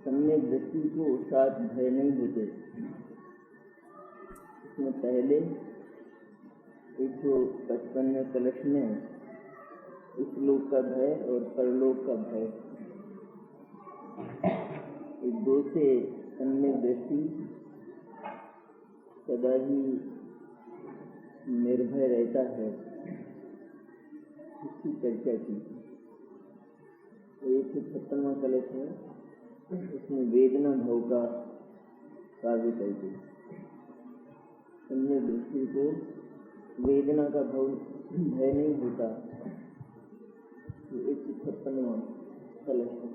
सम्यक दृष्टि को साथ भय नहीं होते। इसमें पहले 155वें कलश में इस लोक का भय और परलोक का भय, इस दो से सम्यक दृष्टि सदा ही निर्भय रहता है, इसकी चर्चा की। 156वां कलश है, उसमें वेदना भाव का कार्य करके सम्यक दृष्टि को वेदना का भाव भय नहीं होता। 156वां कलश है।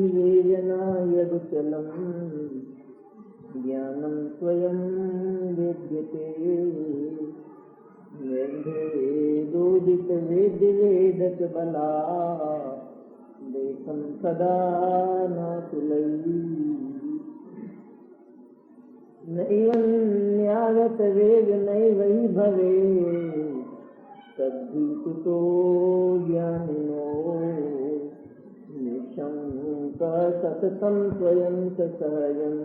वेदना यदुचलम ज्ञानम स्वयं वेद्यते वेदोदित वेद्य वेदक बला देशम सदा नाकुलई नैवन्यागत वेग नैवै भवे तद्धि कुतो ज्ञानिनो निशंक सततं स्वयं च सहजं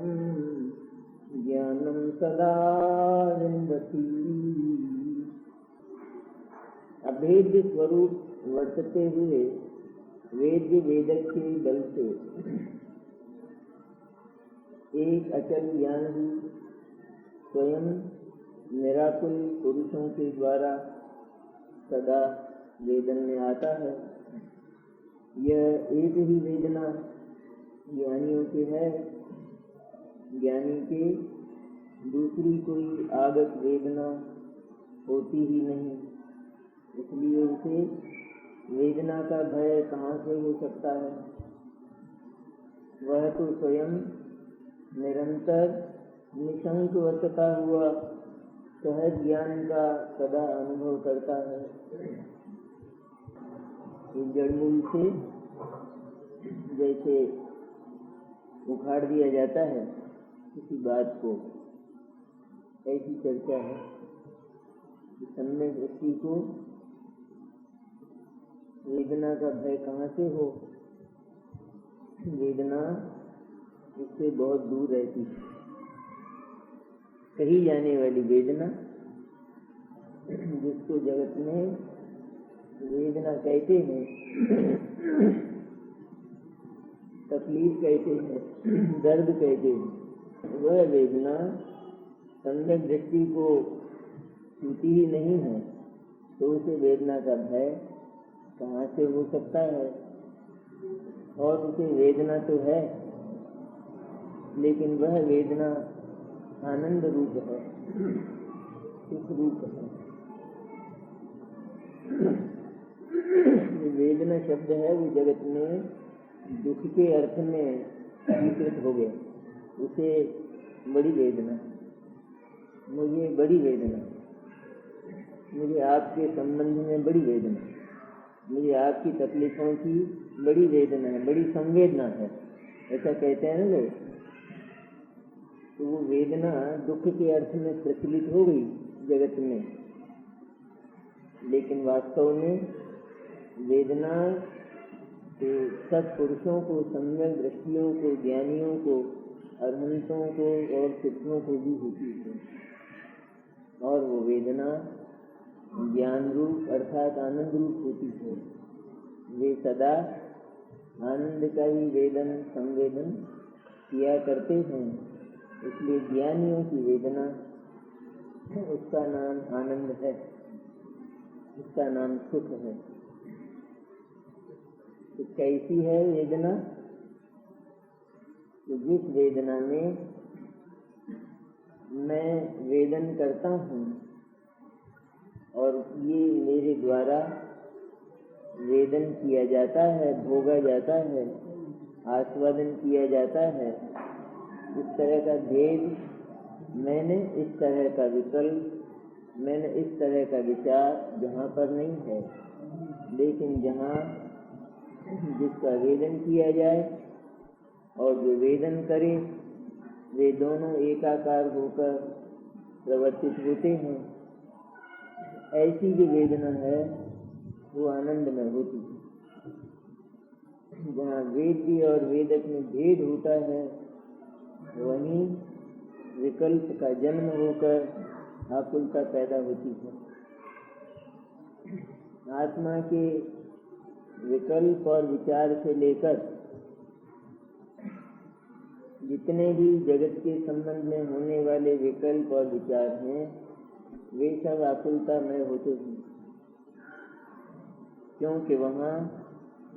ज्ञानं सदा विन्दति। अभेद्य स्वरूप वर्तते हुए वेद्य वेदक के बल से एक अचल ज्ञान ही स्वयं निराकुल पुरुषों के द्वारा सदा वेदन में आता है। यह एक ही वेदना ज्ञानियों की है, ज्ञानी के दूसरी कोई आगत वेदना होती ही नहीं, इसलिए उसे वेदना का भय कहाँ से हो सकता है। वह तो स्वयं निरंतर निशंक वर्तता हुआ सहज ज्ञान का सदा अनुभव करता है। इस जड़मूल से जैसे उखाड़ दिया जाता है किसी बात को, ऐसी चर्चा है कि सम्यक दृष्टि को वेदना का भय कहाँ से हो। वेदना उससे बहुत दूर रहती है। कही जाने वाली वेदना, जिसको जगत में वेदना कहते हैं, तकलीफ कहते हैं, दर्द कहते हैं, वह वेदना सम्यक दृष्टि को छूती ही नहीं है, तो उसे वेदना का भय कहाँ से हो सकता है। और उसे वेदना तो है, लेकिन वह वेदना आनंद रूप है, सुख रूप है। वेदना शब्द है वो जगत में दुख के अर्थ में स्वीकृत हो गया। उसे बड़ी वेदना, मुझे बड़ी वेदना, मुझे आपके संबंध में बड़ी वेदना, मुझे आपकी तकलीफों की बड़ी वेदना है, बड़ी संवेदना है, ऐसा कहते हैं ना लोग। तो वो वेदना दुख के अर्थ में प्रचलित हो गई जगत में, लेकिन वास्तव में वेदना तो सत्पुरुषों को, सम्यक दृष्टियों को, ज्ञानियों को, अरहंतों को और सिद्धों को भी होती है। और वो वेदना ज्ञान रूप अर्थात आनंद रूप होती है। वे सदा आनंद का ही वेदन संवेदन किया करते हैं, इसलिए ज्ञानियों की वेदना, उसका नाम आनंद है, उसका नाम सुख है। तो कैसी है वेदना? तो जिस वेदना में मैं वेदन करता हूँ और ये मेरे द्वारा वेदन किया जाता है, भोगा जाता है, आस्वादन किया जाता है, इस तरह का भेद, मैंने इस तरह का विकल्प, मैंने इस तरह का विचार जहाँ पर नहीं है, लेकिन जहाँ जिसका वेदन किया जाए और जो वेदन करे, वे दोनों एकाकार होकर प्रवर्तित होते हैं। ऐसी जो वेदना है वो आनंद में होती है। जहाँ वेद्य और वेदक में भेद होता है वहीं विकल्प का जन्म होकर आकुलता पैदा होती है। आत्मा के विकल्प और विचार से लेकर जितने भी जगत के संबंध में होने वाले विकल्प और विचार हैं वे सब आकुलता में होते हैं, क्योंकि वहाँ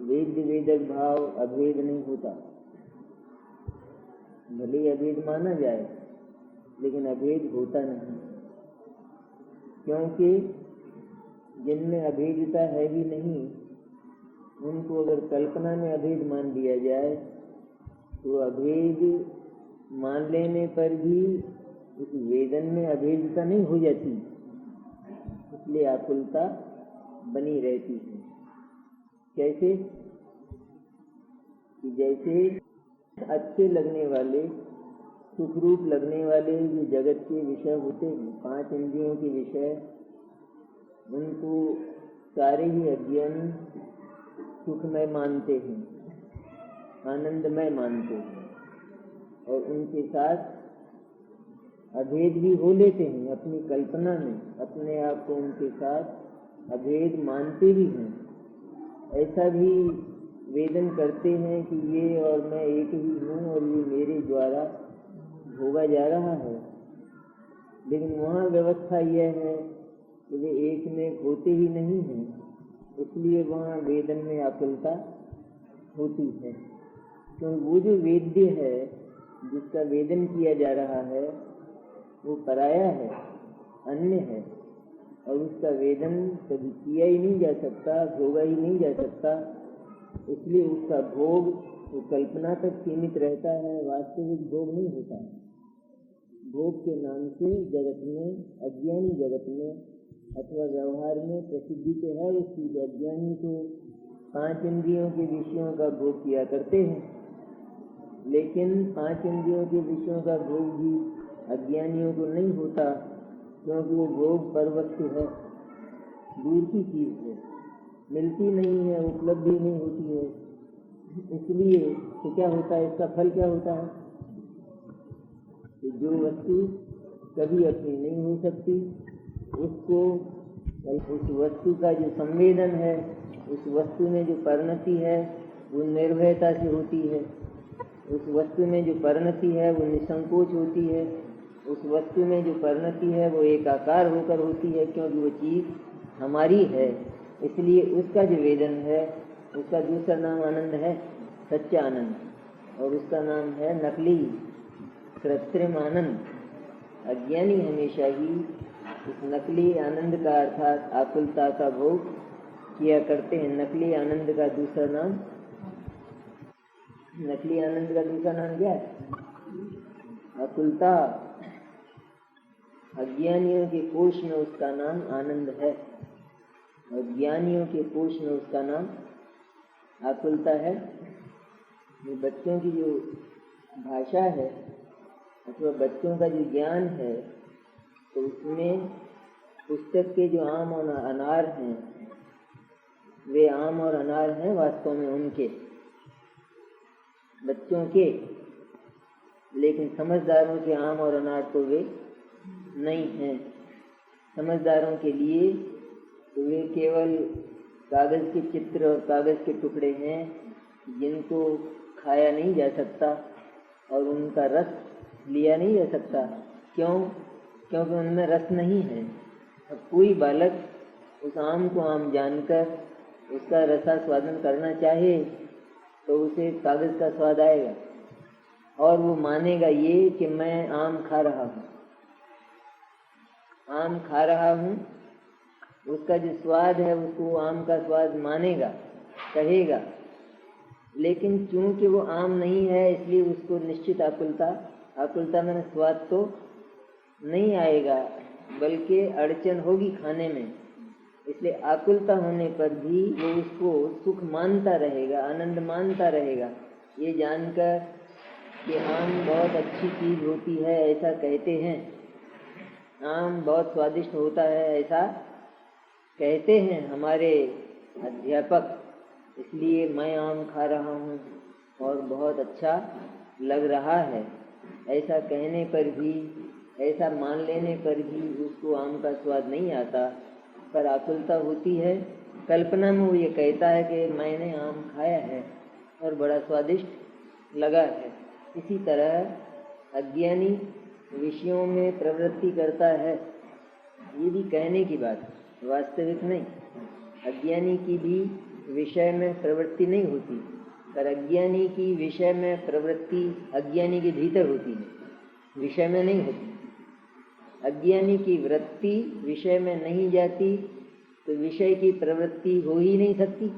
वेद्य वेदक भाव अभेद नहीं होता। भले अभेद माना जाए लेकिन अभेद होता नहीं, क्योंकि जिनमें अभेदता है ही नहीं उनको अगर कल्पना में अभेद मान लिया जाए तो अभेद मान लेने पर भी उस वेदन में अभेदता नहीं हो जाती, इसलिए आकुलता बनी रहती है। कैसे कि जैसे अच्छे लगने वाले सुखरूप लगने वाले जो जगत के विषय होते हैं, 5 इंद्रियों के विषय, उनको सारे ही अज्ञानी सुखमय मानते हैं, आनंदमय मानते हैं और उनके साथ अभेद भी हो लेते हैं। अपनी कल्पना में अपने आप को उनके साथ अभेद मानते भी हैं। ऐसा भी वेदन करते हैं कि ये और मैं एक ही हूँ और ये मेरे द्वारा भोगा जा रहा है, लेकिन वहाँ व्यवस्था यह है कि वे एक में होते ही नहीं हैं, इसलिए वहाँ वेदन में आकुलता होती है। तो वो जो वेद्य है जिसका वेदन किया जा रहा है वो पराया है, अन्य है, और उसका वेदन कभी किया ही नहीं जा सकता, भोगा ही नहीं जा सकता, इसलिए उसका भोग वो कल्पना तक सीमित रहता है, वास्तविक भोग नहीं होता। भोग के नाम से जगत में, अज्ञानी जगत में अथवा व्यवहार में प्रसिद्धि तो है उसकी, अज्ञानी तो 5 इंद्रियों के विषयों का भोग किया करते हैं, लेकिन 5 इंद्रियों के विषयों का भोग भी अज्ञानियों को नहीं होता, क्योंकि वो भोग परवस्तु है, दूर की चीज है, मिलती नहीं है, उपलब्धि नहीं होती है। इसलिए तो क्या होता है, इसका फल क्या होता है कि जो वस्तु कभी अपनी नहीं हो सकती उसको, उस वस्तु का जो संवेदन है, उस वस्तु में जो परिणति है वो निर्भयता से होती है, उस वस्तु में जो परिणति है वो निसंकोच होती है, उस वस्तु में जो परिणति है वो एकाकार होकर होती है, क्योंकि वो चीज हमारी है। इसलिए उसका जो वेदन है उसका दूसरा नाम आनंद है, सच्चा आनंद, और उसका नाम है नकली कृत्रिम आनंद। अज्ञानी हमेशा ही इस नकली आनंद का अर्थात आकुलता का भोग किया करते हैं। नकली आनंद का दूसरा नाम, नकली आनंद का दूसरा नाम क्या है? आकुलता। अज्ञानियों के कोश में उसका नाम आनंद है, और ज्ञानियों के कोश में उसका नाम आकुलता है। ये बच्चों की जो भाषा है अथवा बच्चों का जो ज्ञान है, तो उसमें पुस्तक के जो आम और अनार हैं वे आम और अनार हैं वास्तव में उनके, बच्चों के, लेकिन समझदारों के आम और अनार तो वे नहीं हैं। समझदारों के लिए तो वे केवल कागज के चित्र और कागज के टुकड़े हैं जिनको खाया नहीं जा सकता और उनका रस लिया नहीं जा सकता। क्यों? क्योंकि उनमें रस नहीं है। अब कोई बालक उस आम को आम जानकर उसका रसास्वादन करना चाहे तो उसे कागज का स्वाद आएगा और वो मानेगा ये कि मैं आम खा रहा हूँ, आम खा रहा हूँ। उसका जो स्वाद है उसको आम का स्वाद मानेगा, कहेगा, लेकिन चूंकि वो आम नहीं है इसलिए उसको निश्चित आकुलता में स्वाद तो नहीं आएगा, बल्कि अड़चन होगी खाने में। इसलिए आकुलता होने पर भी वो उसको सुख मानता रहेगा, आनंद मानता रहेगा, ये जानकर कि आम बहुत अच्छी चीज होती है ऐसा कहते हैं, आम बहुत स्वादिष्ट होता है ऐसा कहते हैं हमारे अध्यापक, इसलिए मैं आम खा रहा हूँ और बहुत अच्छा लग रहा है। ऐसा कहने पर भी, ऐसा मान लेने पर भी उसको आम का स्वाद नहीं आता, पर आकुलता होती है। कल्पना में वो ये कहता है कि मैंने आम खाया है और बड़ा स्वादिष्ट लगा है। इसी तरह अज्ञानी विषयों में प्रवृत्ति करता है, ये भी कहने की बात, वास्तविक नहीं। अज्ञानी की भी विषय में प्रवृत्ति नहीं होती, पर अज्ञानी की विषय में प्रवृत्ति अज्ञानी के भीतर होती है, विषय में नहीं होती। अज्ञानी की वृत्ति विषय में नहीं जाती तो विषय की प्रवृत्ति हो ही नहीं सकती,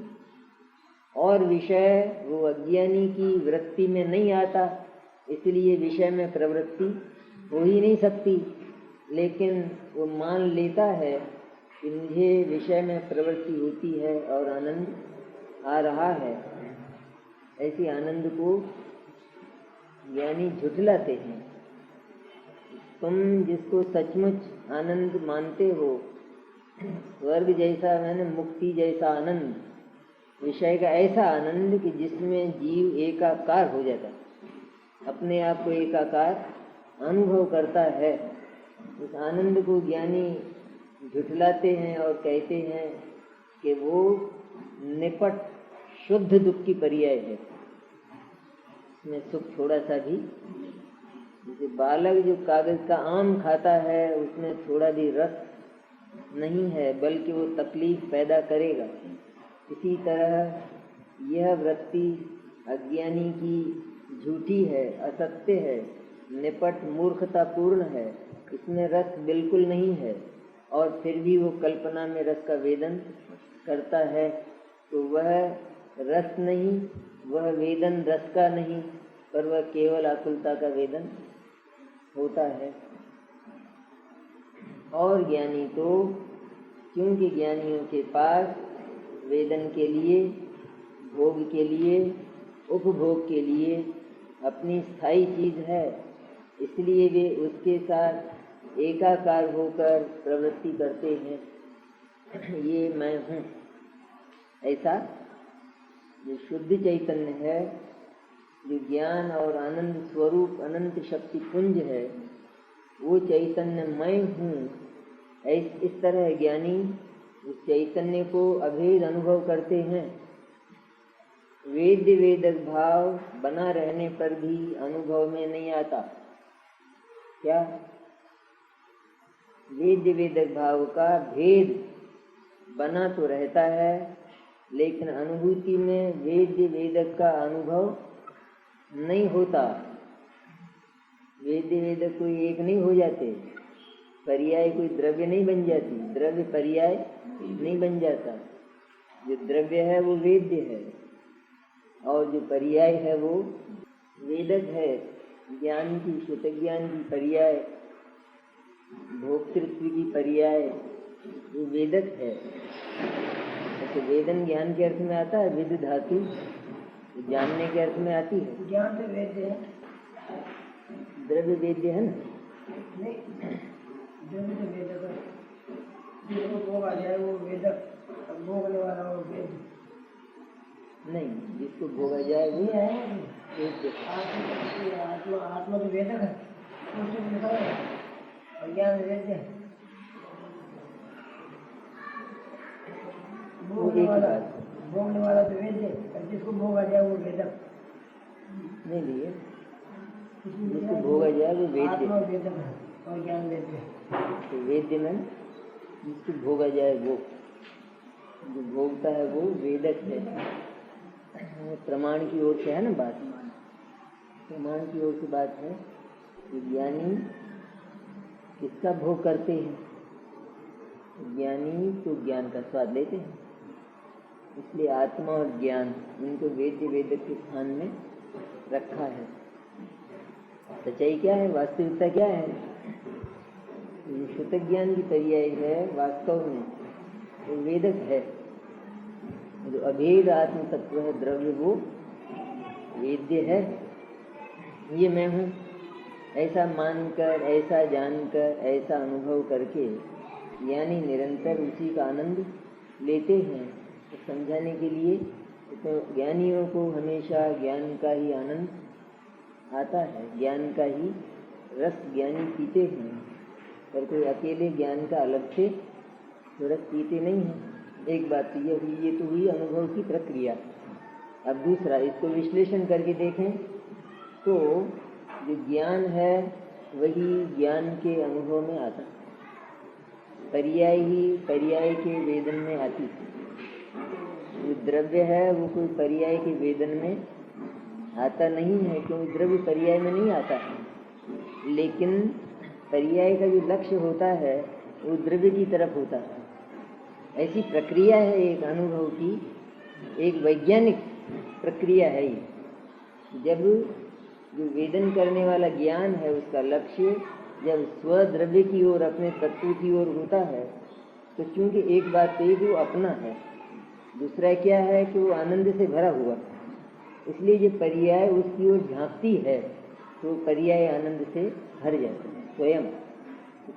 और विषय वो अज्ञानी की वृत्ति में नहीं आता, इसलिए विषय में प्रवृत्ति हो ही नहीं सकती। लेकिन वो मान लेता है कि मुझे विषय में प्रवृत्ति होती है और आनंद आ रहा है। ऐसे आनंद को ज्ञानी झुठलाते हैं। तुम जिसको सचमुच आनंद मानते हो, स्वर्ग जैसा, मैंने मुक्ति जैसा आनंद, विषय का ऐसा आनंद कि जिसमें जीव एकाकार हो जाता है, अपने आप को एकाकार अनुभव करता है, उस आनंद को ज्ञानी झुठलाते हैं और कहते हैं कि वो निपट शुद्ध दुख की पर्याय है। इसमें सुख थोड़ा सा भी, जैसे बालक जो कागज का आम खाता है उसमें थोड़ा भी रस नहीं है, बल्कि वो तकलीफ पैदा करेगा। इसी तरह यह वृत्ति अज्ञानी की झूठी है, असत्य है, निपट मूर्खतापूर्ण है, इसमें रस बिल्कुल नहीं है, और फिर भी वो कल्पना में रस का वेदन करता है। तो वह रस नहीं, वह वेदन रस का नहीं, पर वह केवल आकुलता का वेदन होता है। और ज्ञानी तो, क्योंकि ज्ञानियों के पास वेदन के लिए, भोग के लिए, उपभोग के लिए अपनी स्थायी चीज है, इसलिए वे उसके साथ एकाकार होकर प्रवृत्ति करते हैं। ये मैं हूँ, ऐसा जो शुद्ध चैतन्य है, जो ज्ञान और आनंद स्वरूप अनंत शक्ति पुंज है, वो चैतन्य मैं हूँ। इस तरह ज्ञानी उस चैतन्य को अभेद अनुभव करते हैं। वेद्य वेदक भाव बना रहने पर भी अनुभव में नहीं आता। क्या? वेद्य वेदक भाव का भेद बना तो रहता है, लेकिन अनुभूति में वेद्य वेदक का अनुभव नहीं होता। वेद्य वेदक कोई एक नहीं हो जाते, पर्याय कोई द्रव्य नहीं बन जाती, द्रव्य पर्याय नहीं बन जाता। जो द्रव्य है वो वेद्य है, और जो पर्याय है वो वेदक है। ज्ञान की, शुद्ध ज्ञान की पर्याय, भोक्तृत्व की पर्याय वो वेदक है। तो वेदन ज्ञान के अर्थ में आता है, विद धातु जानने के अर्थ में आती है। ज्ञान तो वेद्य है, द्रव्य वेद्य है ना? नहीं, द्रव्य तो वेदक है, जिसको भोग आ जाए वो वेदक, भोगने वाला वो वेद नहीं, जिसको भोगा जाए वो है। वेद्य। आत्मा तो वेदक है, उससे लिखा है, और ज्ञान वेद्य है। भोगने वाला तो वेद्य, और जिसको भोगा जाए वो वेदक नहीं लिए, जिसको भोगा जाए वो वेद्य। आत्मा वेदक है और ज्ञान वेद्य है। तो वेद्य में जिसको भोगा जाए वो, जो भोगता है वो वेदक है। प्रमाण की ओर से है ना बात, प्रमाण की ओर से बात है। ज्ञानी किसका भोग करते हैं? ज्ञानी तो ज्ञान का स्वाद लेते हैं, इसलिए आत्मा और ज्ञान इनको वेद्य वेदक के स्थान में रखा है। सच्चाई क्या है, वास्तविकता क्या है? ये शुद्ध ज्ञान की पर्याय है, वास्तव में वो वेदक है। जो अभेद आत्म तत्व है, द्रव्य, वो वेद्य है। ये मैं हूँ, ऐसा मानकर, ऐसा जानकर, ऐसा अनुभव करके ज्ञानी निरंतर उसी का आनंद लेते हैं। तो समझाने के लिए तो ज्ञानियों को हमेशा ज्ञान का ही आनंद आता है, ज्ञान का ही रस ज्ञानी पीते हैं, पर कोई अकेले ज्ञान का अलग से तो रस पीते नहीं हैं। एक बात तो यह हुई, ये तो हुई अनुभव की प्रक्रिया। अब दूसरा, इसको विश्लेषण करके देखें तो जो ज्ञान है वही ज्ञान के अनुभव में आता है, पर्याय ही पर्याय के वेदन में आती है। जो द्रव्य है वो कोई पर्याय के वेदन में आता नहीं है, क्योंकि द्रव्य पर्याय में नहीं आता है। लेकिन पर्याय का जो लक्ष्य होता है वो द्रव्य की तरफ होता है। ऐसी प्रक्रिया है एक अनुभव की, एक वैज्ञानिक प्रक्रिया है ये। जब जो वेदन करने वाला ज्ञान है उसका लक्ष्य जब स्वद्रव्य की ओर, अपने तत्व की ओर होता है, तो चूंकि एक बात तो वो अपना है, दूसरा क्या है कि वो आनंद से भरा हुआ, इसलिए जो पर्याय उसकी ओर झांकती है तो पर्याय आनंद से भर जाता है। स्वयं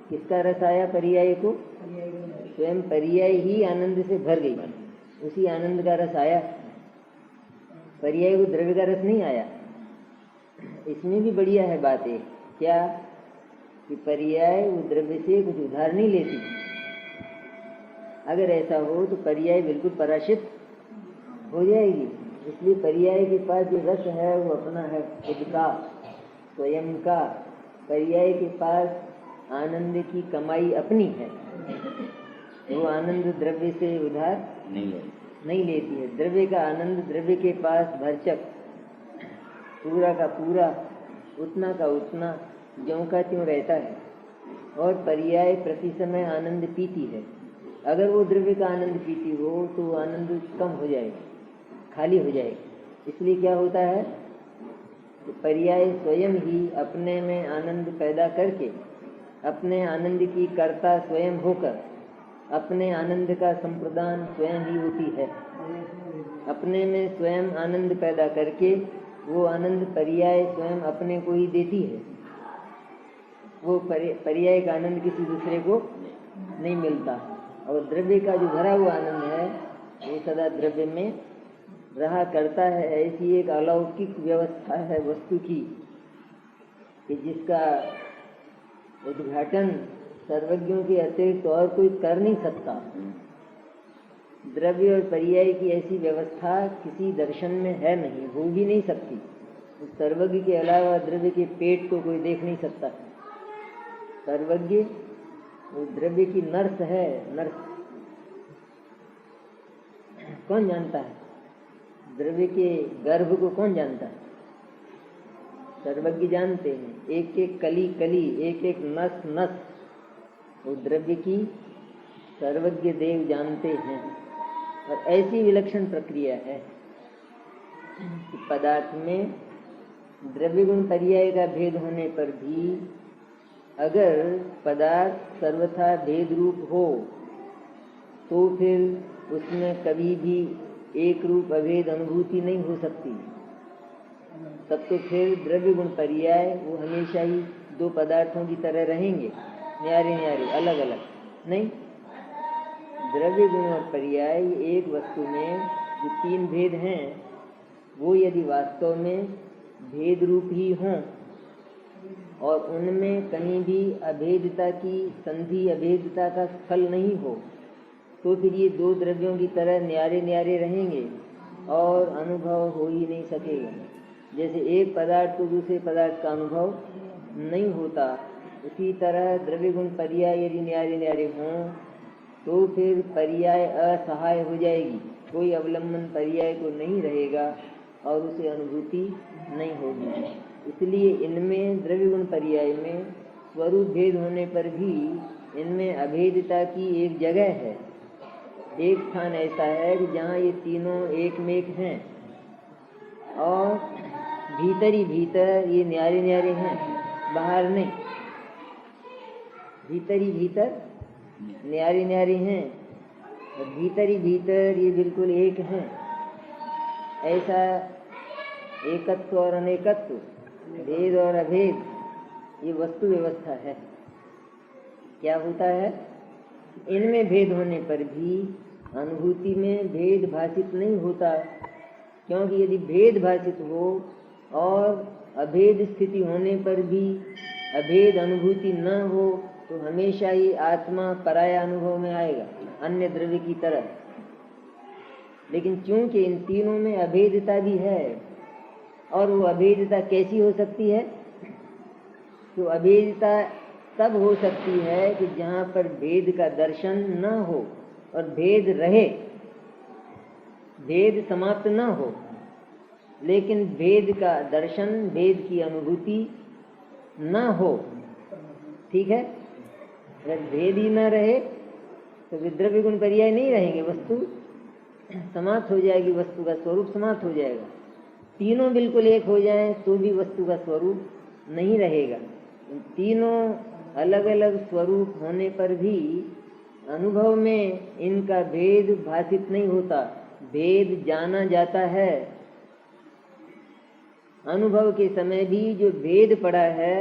किसका रस आया पर्याय को? स्वयं पर्याय ही आनंद से भर गई, उसी आनंद का रस आया, पर्याय को द्रव्य का रस नहीं आया। इसमें भी बढ़िया है बात एक, क्या कि पर्याय वो द्रव्य से कुछ उधार नहीं लेती। अगर ऐसा हो तो पर्याय बिल्कुल पराजित हो जाएगी। इसलिए पर्याय के पास जो रस है वो अपना है, खुद का, स्वयं का। पर्याय के पास आनंद की कमाई अपनी है, वो आनंद द्रव्य से उधार नहीं लेती है। द्रव्य का आनंद द्रव्य के पास भरचक, पूरा का पूरा, उतना का उतना, ज्यों का त्यों रहता है। और पर्याय प्रति समय आनंद पीती है। अगर वो द्रव्य का आनंद पीती हो तो वो आनंद कम हो जाएगा, खाली हो जाएगा। इसलिए क्या होता है कि पर्याय स्वयं ही अपने में आनंद पैदा करके, अपने आनंद की कर्ता स्वयं होकर, अपने आनंद का संप्रदान स्वयं ही होती है। अपने में स्वयं आनंद पैदा करके वो आनंद पर्याय स्वयं अपने को ही देती है। वो पर्याय का आनंद किसी दूसरे को नहीं मिलता। और द्रव्य का जो भरा हुआ आनंद है वो सदा द्रव्य में रहा करता है। ऐसी एक अलौकिक व्यवस्था है वस्तु की कि जिसका उद्घाटन सर्वज्ञों के अतिरिक्त और कोई कर नहीं सकता। द्रव्य और पर्याय की ऐसी व्यवस्था किसी दर्शन में है नहीं, हो भी नहीं सकती। सर्वज्ञ के अलावा द्रव्य के पेट को कोई देख नहीं सकता। सर्वज्ञ वो द्रव्य की नर्स है, नर्स। कौन जानता है द्रव्य के गर्भ को? कौन जानता है? सर्वज्ञ जानते हैं। एक एक कली कली, एक एक नस नस वो द्रव्य की सर्वज्ञ देव जानते हैं। और ऐसी विलक्षण प्रक्रिया है कि पदार्थ में द्रव्य गुण पर्याय का भेद होने पर भी अगर पदार्थ सर्वथा भेद रूप हो तो फिर उसमें कभी भी एक रूप अभेद अनुभूति नहीं हो सकती। तब तो फिर द्रव्य गुण पर्याय वो हमेशा ही दो पदार्थों की तरह रहेंगे, न्यारे न्यारे, अलग अलग नहीं। द्रव्य गुण और पर्याय एक वस्तु में जो तीन भेद हैं वो यदि वास्तव में भेद रूप ही हों और उनमें कहीं भी अभेदता की संधि, अभेदता का स्खल नहीं हो, तो फिर ये दो द्रव्यों की तरह न्यारे न्यारे रहेंगे और अनुभव हो ही नहीं सकेगा। जैसे एक पदार्थ को दूसरे पदार्थ का अनुभव नहीं होता, उसी तरह द्रव्य गुण पर्याय यदि न्यारे न्यारे हों तो फिर पर्याय असहाय हो जाएगी, कोई अवलंबन पर्याय को नहीं रहेगा और उसे अनुभूति नहीं होगी। इसलिए इनमें द्रव्य गुण पर्याय में स्वरूप भेद होने पर भी इनमें अभेदता की एक जगह है, एक स्थान ऐसा है कि जहाँ ये तीनों एक में एक हैं और भीतर ही भीतर ये न्यारे न्यारे हैं, बाहर नहीं। भीतर ही भीतर न्यारे न्यारे हैं और भीतर ही भीतर ये बिल्कुल एक हैं। ऐसा एकत्व और अनेकत्व, भेद और अभेद, ये वस्तु व्यवस्था है। क्या होता है इनमें भेद होने पर भी अनुभूति में भेद भाषित नहीं होता, क्योंकि यदि भेद भाषित हो और अभेद स्थिति होने पर भी अभेद अनुभूति न हो तो हमेशा ही आत्मा पराया अनुभव में आएगा, अन्य द्रव्य की तरह। लेकिन चूंकि इन तीनों में अभेदता भी है, और वो अभेदता कैसी हो सकती है? तो अभेदता तब हो सकती है कि जहाँ पर भेद का दर्शन न हो और भेद रहे, भेद समाप्त न हो, लेकिन भेद का दर्शन, भेद की अनुभूति न हो। ठीक है, अगर भेद ही न रहे तो विद्रव्य गुण पर्याय नहीं रहेंगे, वस्तु समाप्त हो जाएगी, वस्तु का स्वरूप समाप्त हो जाएगा। तीनों बिल्कुल एक हो जाएं तो भी वस्तु का स्वरूप नहीं रहेगा। तीनों अलग अलग स्वरूप होने पर भी अनुभव में इनका भेद भाषित नहीं होता, भेद जाना जाता है। अनुभव के समय भी जो भेद पड़ा है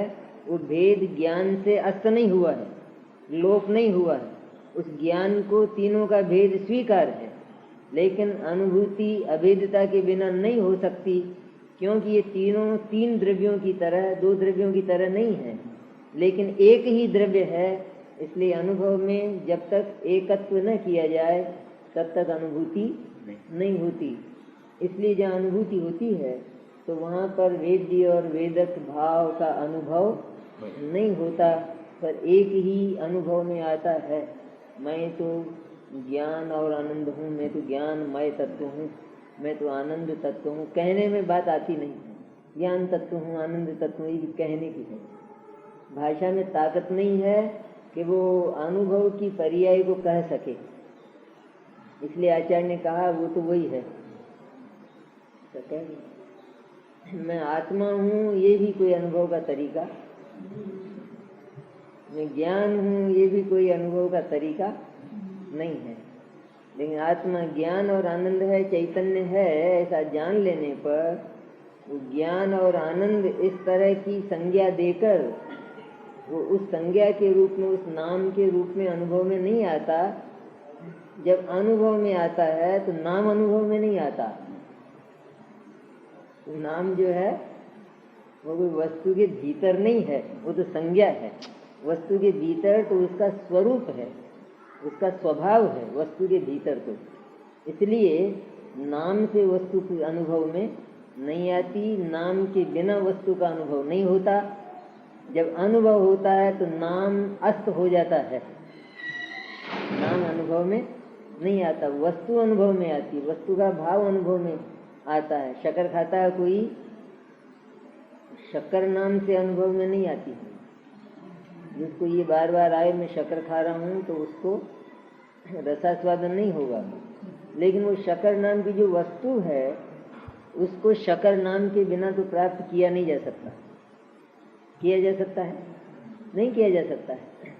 वो भेद ज्ञान से अस्त नहीं हुआ है, लोप नहीं हुआ है, उस ज्ञान को तीनों का भेद स्वीकार है। लेकिन अनुभूति अभेदता के बिना नहीं हो सकती, क्योंकि ये तीनों तीन द्रव्यों की तरह, दो द्रव्यों की तरह नहीं है, लेकिन एक ही द्रव्य है। इसलिए अनुभव में जब तक एकत्व न किया जाए तब तक अनुभूति नहीं होती। इसलिए जहाँ अनुभूति होती है तो वहाँ पर वेद्य और वेदक भाव का अनुभव नहीं होता, पर एक ही अनुभव में आता है। मैं तो ज्ञान और आनंद हूँ, मैं तो ज्ञानमय तत्व हूँ, मैं तो आनंद तत्व हूँ। कहने में बात आती नहीं, ज्ञान तत्व हूँ, आनंद तत्व हूँ, ये कहने की है। भाषा में ताकत नहीं है कि वो अनुभव की पर्याय को कह सके। इसलिए आचार्य ने कहा वो तो वही है। तो कह मैं आत्मा हूँ, ये भी कोई अनुभव का तरीका, मैं ज्ञान हूँ, ये भी कोई अनुभव का तरीका नहीं है। लेकिन आत्मा ज्ञान और आनंद है, चैतन्य है, ऐसा जान लेने पर वो ज्ञान और आनंद इस तरह की संज्ञा देकर वो उस संज्ञा के रूप में, उस नाम के रूप में अनुभव में नहीं आता। जब अनुभव में आता है तो नाम अनुभव में नहीं आता। नाम जो है वो कोई वस्तु के भीतर नहीं है, वो तो संज्ञा है। वस्तु के भीतर तो उसका स्वरूप है, उसका स्वभाव है वस्तु के भीतर। तो इसलिए नाम से वस्तु के अनुभव में नहीं आती, नाम के बिना वस्तु का अनुभव नहीं होता। जब अनुभव होता है तो नाम अस्त हो जाता है, नाम अनुभव में नहीं आता, वस्तु अनुभव में आती, वस्तु का भाव अनुभव में आता है। शक्कर खाता है कोई, शक्कर नाम से अनुभव में नहीं आती है। जिसको ये बार बार आए मैं शक्कर खा रहा हूँ तो उसको रसास्वादन नहीं होगा। लेकिन वो शक्कर नाम की जो वस्तु है उसको शक्कर नाम के बिना तो प्राप्त किया नहीं जा सकता। किया जा सकता है? नहीं किया जा सकता है।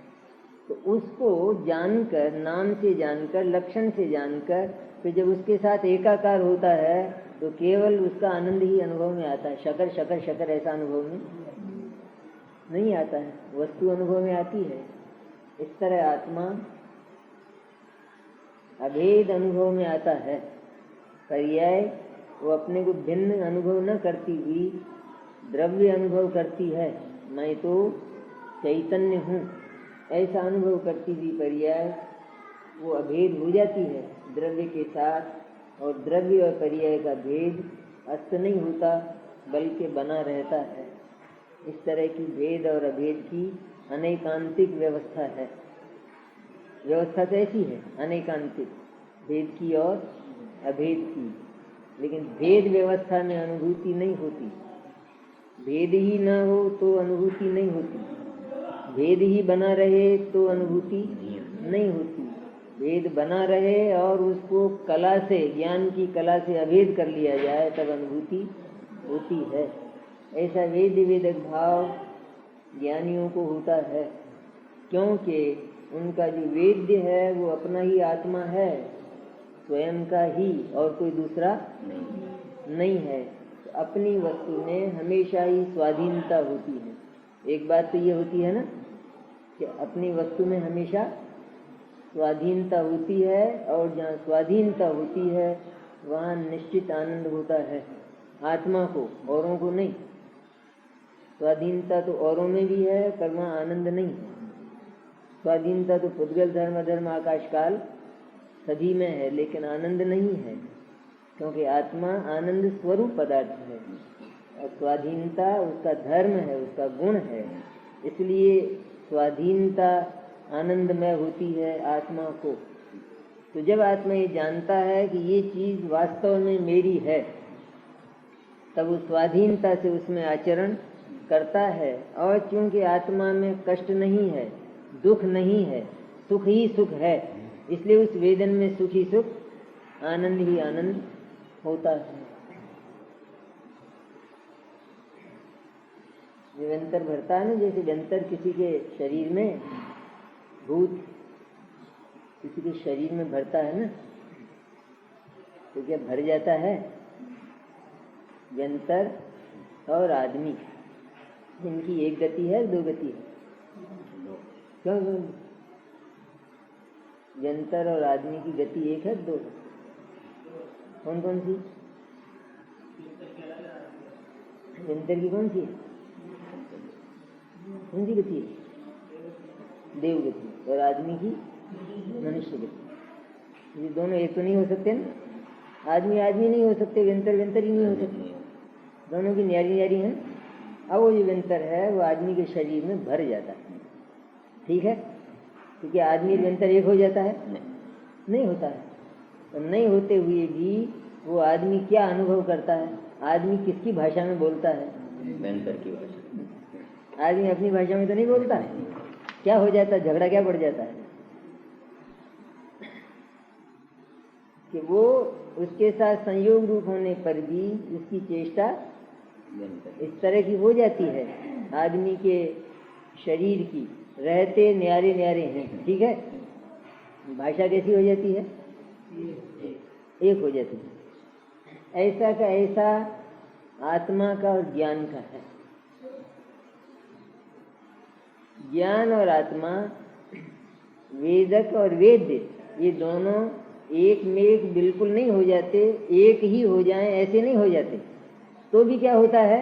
तो उसको जानकर, नाम से जानकर, लक्षण से जानकर, फिर जब उसके साथ एकाकार होता है तो केवल उसका आनंद ही अनुभव में आता है। शक्कर शक्कर शक्कर ऐसा अनुभव में नहीं आता है, वस्तु अनुभव में आती है। इस तरह आत्मा अभेद अनुभव में आता है। पर्याय वो अपने को भिन्न अनुभव न करती हुई द्रव्य अनुभव करती है। मैं तो चैतन्य हूँ ऐसा अनुभव करती हुई पर्याय वो अभेद हो जाती है द्रव्य के साथ, और द्रव्य और पर्याय का भेद अस्त नहीं होता बल्कि बना रहता है। इस तरह की भेद और अभेद की अनेकांतिक व्यवस्था है। व्यवस्था तो ऐसी है अनेकांतिक, भेद की और अभेद की। लेकिन भेद व्यवस्था में अनुभूति नहीं होती। भेद ही न हो तो अनुभूति नहीं होती, भेद ही बना रहे तो अनुभूति नहीं होती। भेद बना रहे और उसको कला से, ज्ञान की कला से अभेद कर लिया जाए तब अनुभूति होती है। ऐसा वेद वेदक भाव ज्ञानियों को होता है, क्योंकि उनका जो वेद्य है वो अपना ही आत्मा है, स्वयं का ही, और कोई दूसरा नहीं है। तो अपनी वस्तु में हमेशा ही स्वाधीनता होती है। एक बात तो ये होती है ना कि अपनी वस्तु में हमेशा स्वाधीनता होती है, और जहाँ स्वाधीनता होती है वहाँ निश्चित आनंद होता है आत्मा को, औरों को नहीं। स्वाधीनता तो औरों में भी है, पर वहाँ आनंद नहीं है। स्वाधीनता तो पुद्गल धर्म अधर्म आकाश काल सभी में है, लेकिन आनंद नहीं है, क्योंकि आत्मा आनंद स्वरूप पदार्थ है और स्वाधीनता उसका धर्म है, उसका गुण है। इसलिए स्वाधीनता आनंदमय होती है आत्मा को। तो जब आत्मा ये जानता है कि ये चीज़ वास्तव में मेरी है, तब वो स्वाधीनता से उसमें आचरण करता है। और चूंकि आत्मा में कष्ट नहीं है, दुख नहीं है, सुख ही सुख है, इसलिए उस वेदन में सुख ही सुख, आनंद ही आनंद होता है। व्यंतर भरता है ना, जैसे व्यंतर किसी के शरीर में, भूत किसी के शरीर में भरता है ना, तो क्या भर जाता है? व्यंतर और आदमी, इनकी एक गति है, दो गति है? क्यों? व्यंतर और आदमी की गति एक है, दो? कौन कौन सी? व्यंतर की कौन सी है? कौन सी गति है? देव गति। और आदमी की मनुष्य गति। ये दोनों एक तो नहीं हो सकते ना। आदमी आदमी नहीं हो सकते, व्यंतर व्यंतर ही नहीं हो सकते, दोनों की न्यारी न्यारी हैं। अब वो जो व्यंतर है वो आदमी के शरीर में भर जाता है, ठीक है? क्योंकि आदमी व्यंतर एक हो जाता है? नहीं होता है। तो नहीं होते हुए भी वो आदमी क्या अनुभव करता है? आदमी किसकी भाषा में बोलता है? व्यंतर की भाषा। आदमी अपनी भाषा में तो नहीं बोलता है। क्या हो जाता है? झगड़ा क्या बढ़ जाता है कि वो उसके साथ संयोग रूप होने पर भी उसकी चेष्टा इस तरह की हो जाती है। आदमी के शरीर की रहते न्यारे न्यारे हैं, ठीक है? भाषा कैसी हो जाती है? एक हो जाती है। ऐसा का ऐसा आत्मा का और ज्ञान का है। ज्ञान और आत्मा, वेदक और वेद्य, ये दोनों एक में एक बिल्कुल नहीं हो जाते, एक ही हो जाएं ऐसे नहीं हो जाते। तो भी क्या होता है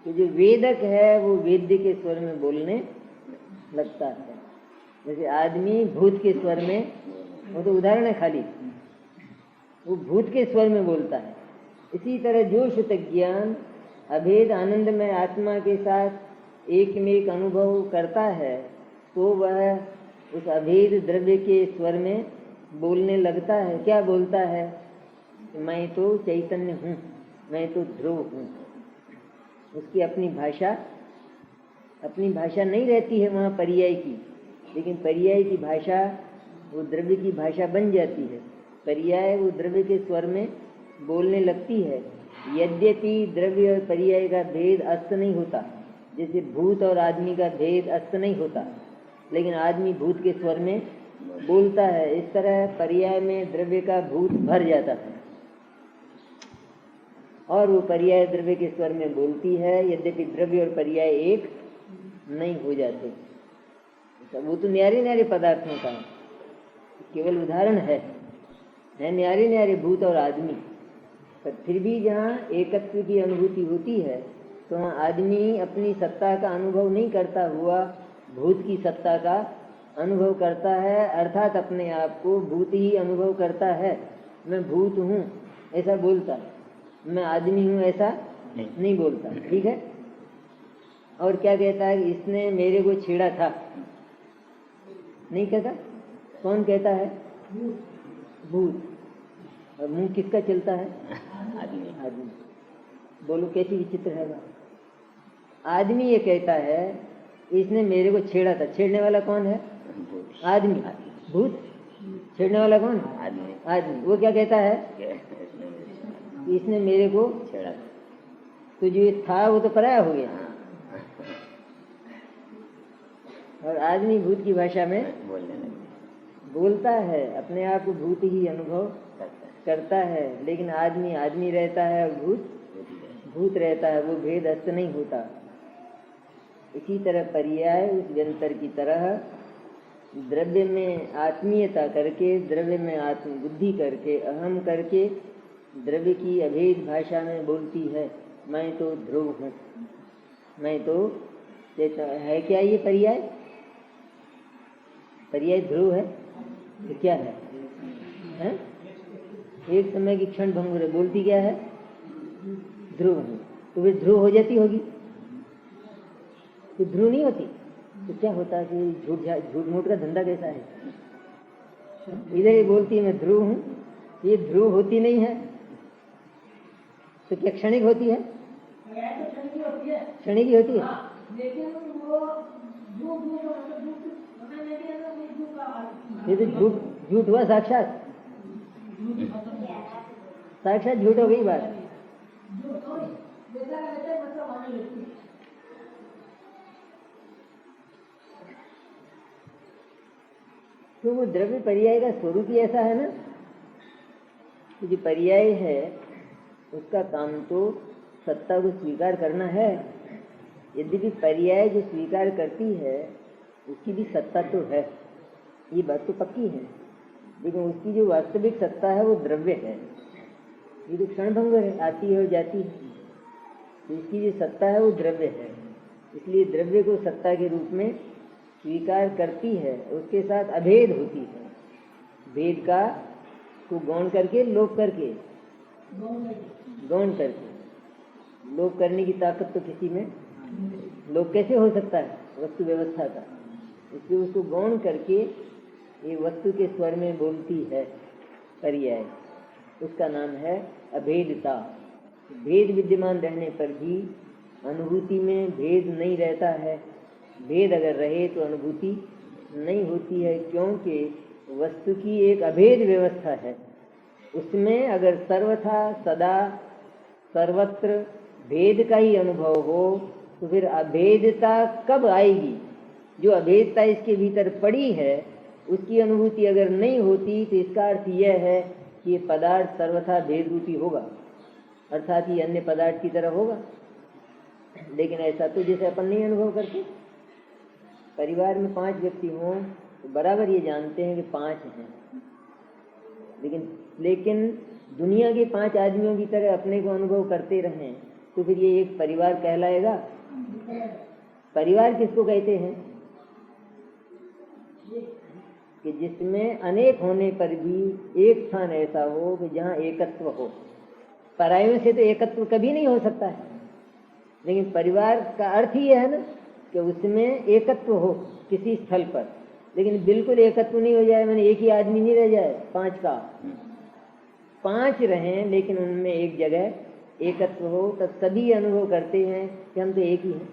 कि जो वेदक है वो वेद्य के स्वर में बोलने लगता है। जैसे आदमी भूत के स्वर में, वो तो उदाहरण है खाली, वो भूत के स्वर में बोलता है। इसी तरह जो शुद्ध ज्ञान अभेद आनंद में आत्मा के साथ एक में एक अनुभव करता है, तो वह उस अभेद द्रव्य के स्वर में बोलने लगता है। क्या बोलता है? मैं तो चैतन्य हूँ, मैं तो ध्रुव हूँ। उसकी अपनी भाषा नहीं रहती है वहाँ पर्याय की, लेकिन पर्याय की भाषा वो द्रव्य की भाषा बन जाती है। पर्याय वो द्रव्य के स्वर में बोलने लगती है। यद्यपि द्रव्य और पर्याय का भेद अस्त नहीं होता, जैसे भूत और आदमी का भेद अस्त नहीं होता, लेकिन आदमी भूत के स्वर में बोलता है। इस तरह पर्याय में द्रव्य का भूत भर जाता है और वो पर्याय द्रव्य के स्वर में बोलती है, यद्यपि द्रव्य और पर्याय एक नहीं हो जाते। वो तो न्यारे न्यारे पदार्थों का केवल उदाहरण है न्यारे न्यारे भूत और आदमी। पर फिर भी जहाँ एकत्व की अनुभूति होती है, तो वहाँ आदमी अपनी सत्ता का अनुभव नहीं करता हुआ भूत की सत्ता का अनुभव करता है, अर्थात अपने आप को भूत ही अनुभव करता है। मैं भूत हूँ ऐसा बोलता है, मैं आदमी हूँ ऐसा नहीं बोलता, ठीक है? और क्या कहता है? इसने मेरे को छेड़ा था, नहीं कहता। कौन कहता है? भूत। और मुंह किसका चलता है? आदमी। बोलो कैसी विचित्र है बात। आदमी ये कहता है इसने मेरे को छेड़ा था। छेड़ने वाला कौन है? आदमी। भूत छेड़ने वाला कौन है? आदमी। वो क्या कहता है? इसने मेरे को छेड़ा। तो जो ये था वो तो पराया हो गया। और आदमी भूत की भाषा में बोलता है, अपने आप को भूत ही अनुभव करता है, लेकिन आदमी आदमी रहता है और भूत भूत रहता है। वो भेद अस्त नहीं होता। इसी तरह पर्याय उस व्यंतर की तरह द्रव्य में आत्मीयता करके, द्रव्य में आत्मबुद्धि करके, अहम करके द्रव्य की अभेद भाषा में बोलती है, मैं तो ध्रुव हूँ, मैं तो चेतन है। क्या ये पर्याय? पर्याय ध्रुव है तो क्या है? हैं? एक समय की क्षण भंगुर है, बोलती क्या है? ध्रुव हूँ। तो वे ध्रुव हो जाती होगी, तो ध्रुव नहीं होती तो क्या होता है कि झूठ मूठ का धंधा कैसा है? इधर ये बोलती है मैं ध्रुव हूँ, ये ध्रुव होती नहीं है तो क्या क्षणिक होती है? क्षणिक ही होती है। ये तो झूठ हुआ, साक्षात साक्षात झूठ हो गई बात। तो वो द्रव्य पर्याय का स्वरूप ही ऐसा है ना कि जो पर्याय है उसका काम तो सत्ता को स्वीकार करना है। यद्यपि पर्याय जो स्वीकार करती है उसकी भी सत्ता तो है, ये बात तो पक्की है, लेकिन उसकी जो वास्तविक सत्ता है वो द्रव्य है। ये तो क्षणभंगुर है, आती है और जाती है, तो इसकी जो सत्ता है वो द्रव्य है। इसलिए द्रव्य को सत्ता के रूप में स्वीकार करती है, उसके साथ अभेद होती है। भेद का को गौण करके, लोप करके, गौण करके, लोप करने की ताकत तो किसी में, लोप कैसे हो सकता है वस्तु व्यवस्था का? इसलिए उसको गौण करके ये वस्तु के स्वर में बोलती है पर्याय, उसका नाम है अभेदता। भेद विद्यमान रहने पर भी अनुभूति में भेद नहीं रहता है। भेद अगर रहे तो अनुभूति नहीं होती है, क्योंकि वस्तु की एक अभेद व्यवस्था है। उसमें अगर सर्वथा सदा सर्वत्र भेद का ही अनुभव हो तो फिर अभेदता कब आएगी? जो अभेदता इसके भीतर पड़ी है उसकी अनुभूति अगर नहीं होती तो इसका अर्थ यह है कि ये पदार्थ सर्वथा भेद रूपी होगा, अर्थात ये अन्य पदार्थ की तरह होगा। लेकिन ऐसा तो जैसे अपन नहीं अनुभव करते। परिवार में 5 व्यक्ति हों तो बराबर ये जानते हैं कि 5 हैं, लेकिन दुनिया के 5 आदमियों की तरह अपने को अनुभव करते रहें तो फिर ये एक परिवार कहलाएगा? परिवार किसको कहते हैं? कि जिसमें अनेक होने पर भी एक स्थान ऐसा हो कि जहाँ एकत्व हो। परायों से तो एकत्व कभी नहीं हो सकता है, लेकिन परिवार का अर्थ ही है ना कि उसमें एकत्व हो किसी स्थल पर, लेकिन बिल्कुल एकत्व नहीं हो जाए, मैंने एक ही आदमी नहीं रह जाए 5 का, 5 रहें लेकिन उनमें एक जगह एकत्व हो, तब सभी अनुभव करते हैं कि हम तो एक ही हैं,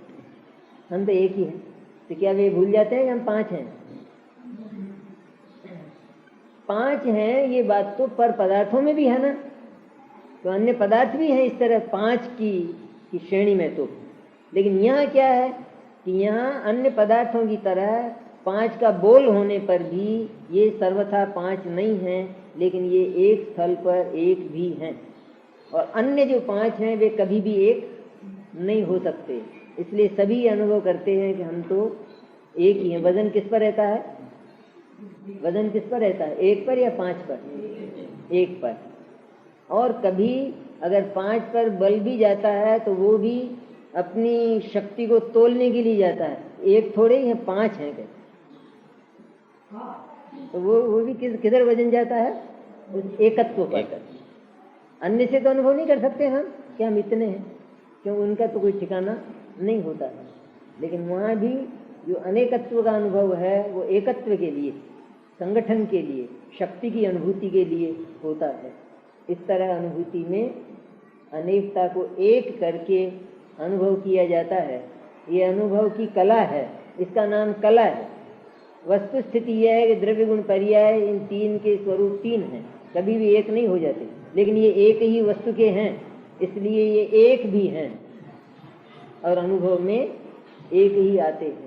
हम तो एक ही हैं। तो क्या वे भूल जाते हैं कि हम 5 हैं? 5 हैं ये बात तो पर पदार्थों में भी है ना, तो अन्य पदार्थ भी हैं इस तरह 5 की श्रेणी में। तो लेकिन यहाँ क्या है कि यहाँ अन्य पदार्थों की तरह 5 का बोल होने पर भी ये सर्वथा 5 नहीं हैं, लेकिन ये एक स्थल पर एक भी हैं, और अन्य जो 5 हैं वे कभी भी एक नहीं हो सकते। इसलिए सभी अनुभव करते हैं कि हम तो एक ही हैं। वजन किस पर रहता है? वजन किस पर रहता है? 1 पर या 5 पर? 1 पर। और कभी अगर 5 पर बल भी जाता है तो वो भी अपनी शक्ति को तोलने के लिए जाता है, एक थोड़े ही है, 5 हैं। तो वो भी किधर वजन जाता है? उस एकत्व पर। अन्य से तो अनुभव नहीं कर सकते हम कि हम इतने हैं, क्यों? उनका तो कोई ठिकाना नहीं होता है। लेकिन वहाँ भी जो अनेकत्व का अनुभव है वो एकत्व के लिए, संगठन के लिए, शक्ति की अनुभूति के लिए होता है। इस तरह अनुभूति में अनेकता को एक करके अनुभव किया जाता है। ये अनुभव की कला है, इसका नाम कला है। वस्तु स्थिति यह है कि द्रव्य गुण पर्याय इन 3 के स्वरूप 3 हैं, कभी भी एक नहीं हो जाते, लेकिन ये एक ही वस्तु के हैं, इसलिए ये एक भी हैं और अनुभव में एक ही आते हैं।